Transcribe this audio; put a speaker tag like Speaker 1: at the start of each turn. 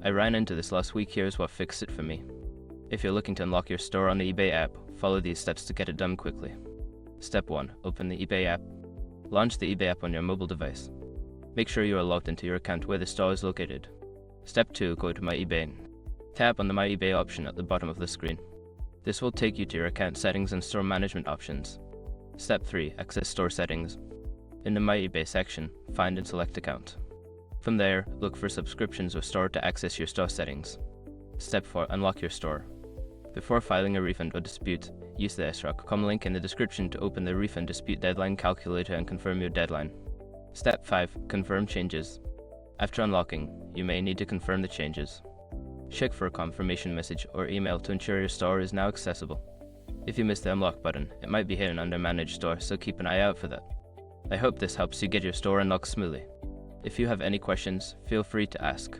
Speaker 1: I ran into this last week. Here's what fixed it for me. If you're looking to unlock your store on the eBay app, follow these steps to get it done quickly. Step 1. Open the eBay app. Launch the eBay app on your mobile device. Make sure you are logged into your account where the store is located. Step 2. Go to My eBay. Tap on the My eBay option at the bottom of the screen. This will take you to your account settings and store management options. Step 3. Access store settings. In the My eBay section, find and select account. From there, look for subscriptions or store to access your store settings. Step 4. Unlock your store. Before filing a refund or dispute, use the s.com link in the description to open the refund dispute deadline calculator and confirm your deadline. Step 5. Confirm changes. After unlocking, you may need to confirm the changes. Check for a confirmation message or email to ensure your store is now accessible. If you miss the unlock button, it might be hidden under Manage Store, so keep an eye out for that. I hope this helps you get your store unlocked smoothly. If you have any questions, feel free to ask.